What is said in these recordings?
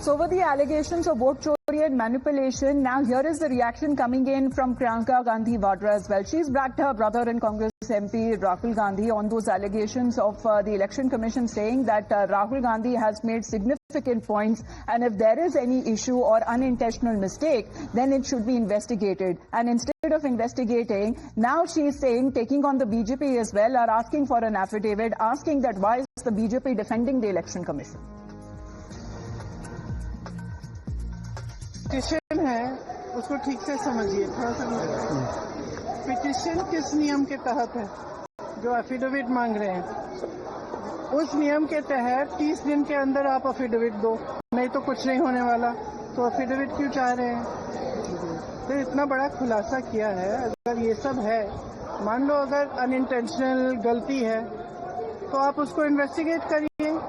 So over the allegations of vote chori and manipulation, now here is the reaction coming in from Priyanka Gandhi Vadra as well. She's backed her brother and Congress MP Rahul Gandhi on those allegations of the Election Commission, saying that Rahul Gandhi has made significant points, and if there is any issue or unintentional mistake, then it should be investigated. And instead of investigating, now she's saying, taking on the BJP as well, are asking for an affidavit, asking that why is the BJP defending the Election Commission? Petition है, उसको ठीक से समझिए, थोड़ा सा petition किस नियम के तहत है जो एफिडेविट मांग रहे हैं? उस नियम के तहत 30 दिन के अंदर आप एफिडेविट दो, नहीं तो कुछ नहीं होने वाला। तो एफिडेविट क्यों चाह रहे हैं? तो इतना बड़ा खुलासा किया है। अगर ये सब है, मान लो अगर अनइंटेंशनल गलती है तो आप उसको इन्वेस्टिगेट करिए।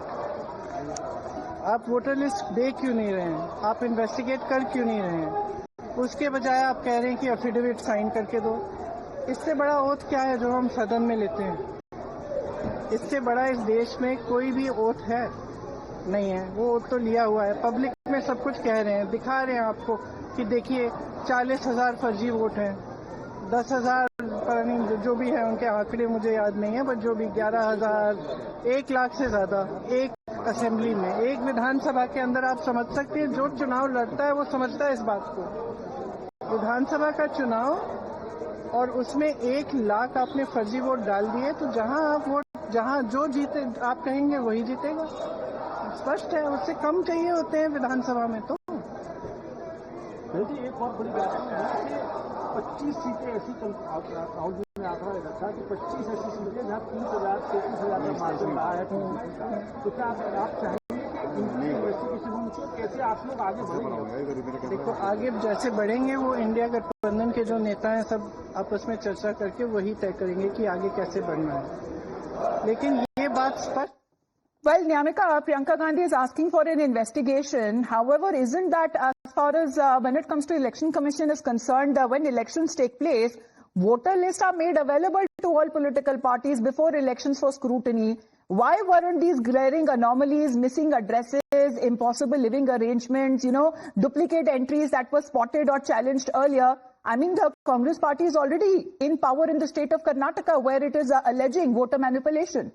आप वोटर लिस्ट दे क्यों नहीं रहे हैं? आप इन्वेस्टिगेट कर क्यों नहीं रहे हैं? उसके बजाय आप कह रहे हैं कि एफिडेविट साइन करके दो। इससे बड़ा ओथ क्या है जो हम सदन में लेते हैं? इससे बड़ा इस देश में कोई भी ओथ है नहीं है। वो ओथ तो लिया हुआ है, पब्लिक में सब कुछ कह रहे हैं, दिखा रहे हैं आपको कि देखिए 40,000 फर्जी वोट हैं, 10,000 पर नहीं, जो भी है उनके आंकड़े मुझे याद नहीं है, बट जो भी 11,000, 1 लाख से ज्यादा एक असेंबली में, एक विधानसभा के अंदर। आप समझ सकते हैं जो चुनाव लड़ता है वो समझता है इस बात को। विधानसभा का चुनाव और उसमें 1 लाख आपने फर्जी वोट डाल दिए, तो जहां जो जीते आप कहेंगे वही जीतेगा। स्पष्ट है, उससे कम चाहिए होते हैं विधानसभा में। तो एक बहुत बड़ी बात है कि 25 सीटें ऐसी राहुल जी ने आंकड़ा रखा कि 25 ऐसी सीटें जहाँ 30,000 33,000 का मार्जिन रहा है। तो क्या आप चाहेंगे कि इनकी इन्वेस्टिगेशन होनी चाहिए? कैसे आप लोग आगे बढ़ेंगे? देखो, आगे जैसे बढ़ेंगे वो इंडिया गठबंधन के जो नेता हैं सब आपस में चर्चा करके वही तय करेंगे कि आगे कैसे बढ़ना है। लेकिन ये बात स्पष्ट। Well, Nyamika, Priyanka Gandhi is asking for an investigation. However, isn't that as far as when it comes to Election Commission is concerned, when elections take place, voter lists are made available to all political parties before elections for scrutiny. Why weren't these glaring anomalies, missing addresses, impossible living arrangements, duplicate entries that were spotted or challenged earlier? I mean, the Congress party is already in power in the state of Karnataka, where it is alleging voter manipulation.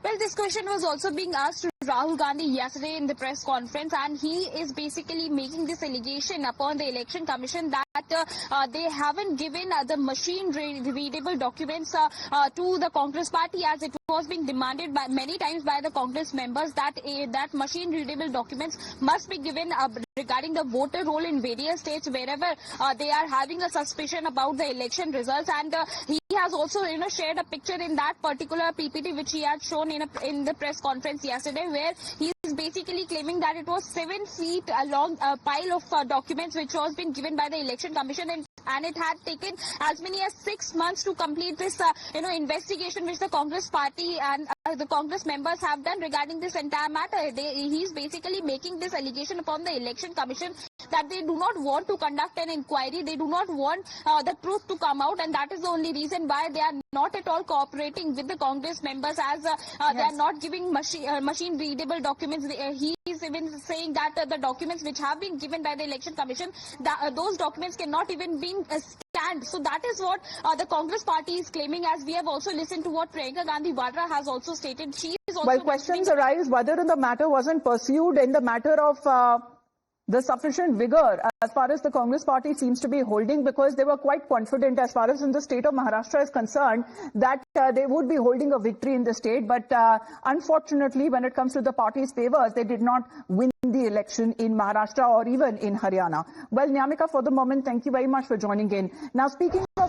Well, this question was also being asked to Rahul Gandhi yesterday in the press conference, and he is basically making this allegation upon the Election Commission that they haven't given the machine-readable documents to the Congress party, as it was being demanded by many times by the Congress members that that machine-readable documents must be given regarding the voter roll in various states wherever they are having a suspicion about the election results. And he has also shared a picture in that particular PPT which he had shown in the press conference yesterday, where he is basically claiming that it was 7 feet long pile of documents which was been given by the Election Commission, and it had taken as many as 6 months to complete this investigation which the Congress party and the Congress members have done regarding this entire matter. He is basically making this allegation upon the Election Commission that they do not want to conduct an inquiry, they do not want the truth to come out, and that is the only reason why they are not at all cooperating with the Congress members, as they are not giving machine readable documents. He is even saying that the documents which have been given by the Election Commission, those documents cannot even be scanned. So that is what the Congress party is claiming, as we have also listened to what Priyanka Gandhi Vadra has also stated. She is also well, questions arise whether the matter wasn't pursued in the matter of the sufficient vigor as far as the Congress party seems to be holding, because they were quite confident as far as in the state of Maharashtra is concerned that they would be holding a victory in the state. But unfortunately, when it comes to the party's favors, they did not win the election in Maharashtra or even in Haryana. Well, Nyamika, for the moment, thank you very much for joining in. Now, speaking of